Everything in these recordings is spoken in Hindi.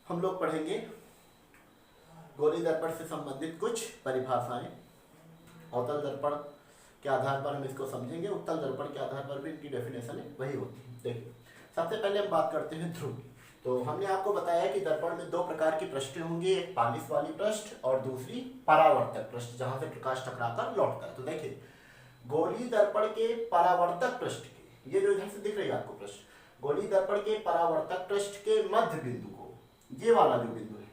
हम लोग पढ़ेंगे गोली दर्पण से संबंधित कुछ परिभाषाएं। अवतल दर्पण के आधार पर हम इसको समझेंगे, उत्तल दर्पण के आधार पर भी इनकी डेफिनेशन वही होती है। देखिए, सबसे पहले हम बात करते हैं ध्रुव। तो हमने आपको बताया कि दर्पण में दो प्रकार की पृष्ठें होंगी, एक पालिश वाली पृष्ठ और दूसरी परावर्तक पृष्ठ, जहां से प्रकाश टकराकर लौटता है। तो देखिए, गोली दर्पण के परावर्तक पृष्ठ के, ये जो इधर से दिख रही है आपको पृष्ठ, गोली दर्पण के परावर्तक पृष्ठ के मध्य बिंदु को, ये वाला जो बिंदु है,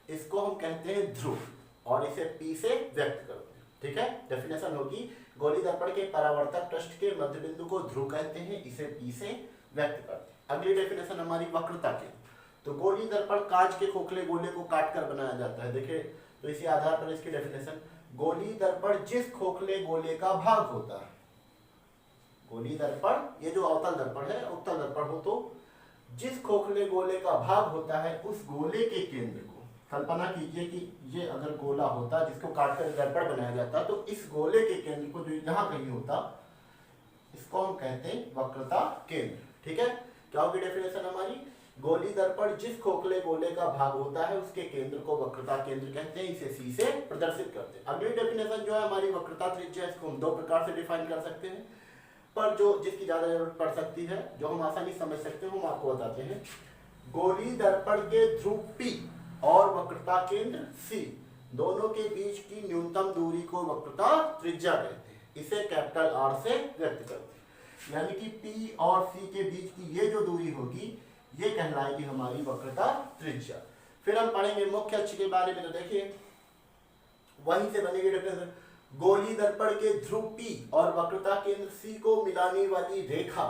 इसको हम कहते हैं ध्रुव और इसे P से व्यक्त करते हैं। ठीक है, डेफिनेशन होगी, गोली दर्पण के परावर्तक पृष्ठ के मध्य बिंदु को ध्रुव कहते हैं, इसे P से व्यक्त करते हैं। अगली डेफिनेशन हमारी वक्रता की। तो गोली दर्पण कांच के खोखले गोले को काटकर बनाया जाता है। देखिए, तो इसी आधार पर इसकी डेफिनेशन, गोली दर्पण जिस खोखले गोले का भाग होता है, गोली दर्पण, ये जो अवतल दर्पण है, उत्तल दर्पण हो तो जिस खोखले गोले का भाग होता है उस गोले के केंद्र को, कल्पना कीजिए कि ये अगर गोला होता जिसको काटकर दर्पण बनाया जाता, तो इस गोले के केंद्र को जो यहाँ कहीं होता, इसको हम कहते हैं वक्रता केंद्र। ठीक है, क्या होगी डेफिनेशन हमारी, गोली दर्पण जिस खोखले गोले का भाग होता है उसके केंद्र को वक्रता केंद्र कहते हैं, इसे C से प्रदर्शित करते हैं। अगली डेफिनेशन जो है हमारी वक्रता त्रिज्या, इसको हम दो प्रकार से डिफाइन कर सकते हैं, पर जो जिसकी ज्यादा जरूरत पड़ सकती है, जो हम आसानी समझ सकते हैं, हम आपको बताते हैं। गोली दर्पण के ध्रुव P और वक्रता केंद्र C दोनों के बीच की न्यूनतम दूरी को वक्रता त्रिज्या कहते हैं, इसे कैपिटल R से व्यक्त करते हैं। यानी कि P और C के बीच की ये जो दूरी होगी, ये कहलाएगी हमारी वक्रता त्रिज्या। फिर हम पढ़ेंगे मुख्य अक्ष के बारे में। तो देखिए, वहीं से बनेगी डेफिनेशन, गोली दर्पण के ध्रुव P और वक्रता केंद्र C को मिलाने वाली रेखा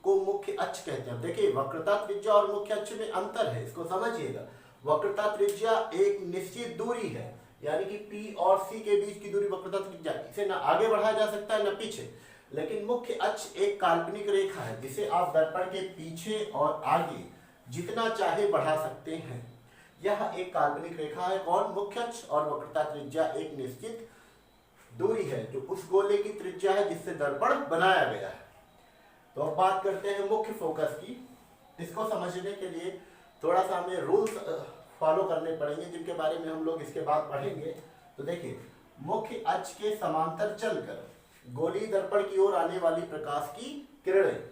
को मुख्य अक्ष कहते हैं। देखिए, वक्रता त्रिज्या और मुख्य अक्ष में अंतर है, इसको समझिएगा। वक्रता त्रिज्या एक निश्चित दूरी है, यानी कि P और C के बीच की दूरी वक्रता त्रिज्या, इसे ना आगे बढ़ाया जा सकता है ना पीछे। लेकिन मुख्य अक्ष एक काल्पनिक रेखा है जिसे आप दर्पण के पीछे और आगे जितना चाहे बढ़ा सकते हैं। यह एक काल्पनिक रेखा है, और मुख्य अक्ष और वक्रता त्रिज्या एक निश्चित दूरी है जो उस गोले की त्रिज्या है जिससे दर्पण बनाया गया है। तो अब बात करते हैं मुख्य फोकस की। इसको समझने के लिए थोड़ा सा हमें रूल्स फॉलो करने पड़ेंगे, जिनके बारे में हम लोग इसके बाद पढ़ेंगे। तो देखिए, मुख्य अक्ष के समांतर चलकर गोली दर्पण की ओर आने वाली प्रकाश की किरणें,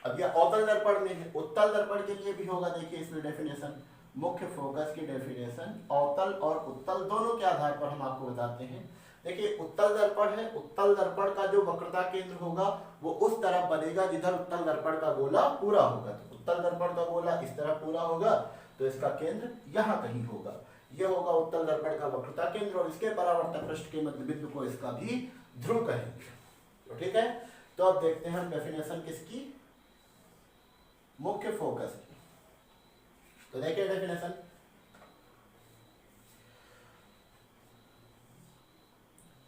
अब यह अवतल दर्पण में है, उत्तल दर्पण के लिए भी होगा। देखिए इसमें डेफिनेशन, मुख्य फोकस की डेफिनेशन अवतल और उत्तल दोनों के आधार पर हम आपको बताते हैं। देखिए, उत्तल दर्पण है, उत्तल दर्पण का जो वक्रता केंद्र होगा वो उस तरफ बनेगा जिधर उत्तल दर्पण का गोला पूरा होगा। तो उत्तल दर्पण का गोला इस तरह पूरा होगा, तो इसका केंद्र यहाँ कहीं होगा, यह होगा उत्तल दर्पण का वक्रता केंद्र, और इसके परावर्तक पृष्ठ के मध्य बिंदु को इसका भी ध्रुव कहेंगे। तो ठीक है, तो अब देखते हैं हम डेफिनेशन किसकी, मुख्य फोकस की। तो देखिए डेफिनेशन,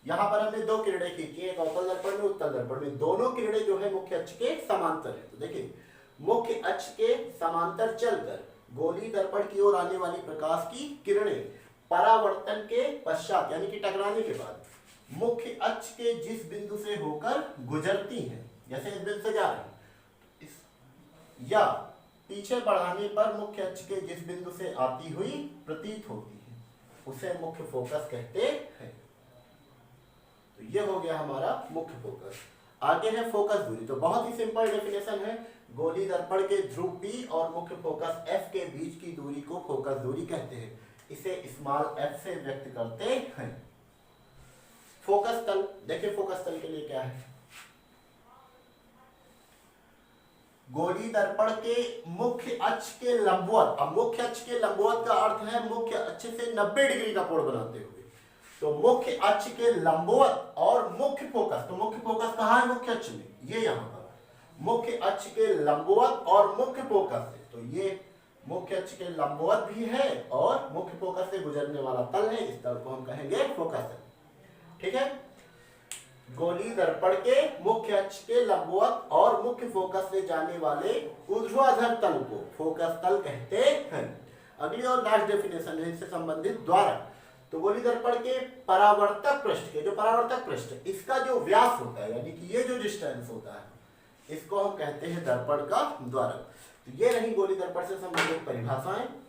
यहां पर हमने दो किरणें खींची, एक अवतल दर्पण में, उत्तल दर्पण में। दोनों किरणें जो है मुख्य अक्ष के समांतर है। तो देखिए, मुख्य अक्ष के समांतर चलकर गोली दर्पण की ओर आने वाली प्रकाश की किरणें परावर्तन के पश्चात, यानी कि टकराने के बाद, मुख्य अक्ष के जिस बिंदु से होकर गुजरती हैं, जैसे इस बिंदु से जा रही है, या पीछे बढ़ाने पर मुख्य अक्ष के जिस बिंदु से आती हुई प्रतीत होती है, उसे मुख्य फोकस कहते हैं। तो ये हो गया हमारा मुख्य फोकस। आगे है फोकस दूरी। तो बहुत ही सिंपल डेफिनेशन है, गोली दर्पण के ध्रुव P और मुख्य फोकस F के बीच की दूरी को फोकस दूरी कहते हैं, इसे स्मॉल f से व्यक्त करते हैं। फोकस तल, देखिए फोकस तल के लिए क्या है, गोली दर्पण के मुख्य अक्ष के लंबवत। अब मुख्य अक्ष के लंबवत का अर्थ है मुख्य अक्ष से 90 डिग्री का कोण बनाते हुए। तो मुख्य अक्ष के लंबवत और मुख्य फोकस, तो मुख्य फोकस कहाँ है, मुख्य अक्ष में, ये यहाँ पर मुख्य अक्ष के लंबवत और मुख्य फोकस से। तो ये मुख्य अक्ष के लंबवत भी है और मुख्य फोकस से गुजरने वाला तल है, इस तल को हम कहेंगे फोकस तल। ठीक है, गोली दर्पण के मुख्य अक्ष के लंबवत और मुख्य फोकस से जाने वाले ऊर्ध्वाधर तल को फोकस तल कहते हैं। अगली और लास्ट डेफिनेशन है इससे संबंधित द्वारा। तो गोली दर्पण के परावर्तक पृष्ठ के, जो परावर्तक पृष्ठ, इसका जो व्यास होता है, यानी कि ये जो डिस्टेंस होता है, इसको हम कहते हैं दर्पण का द्वारक। तो ये रही गोली दर्पण से संबंधित परिभाषाएं।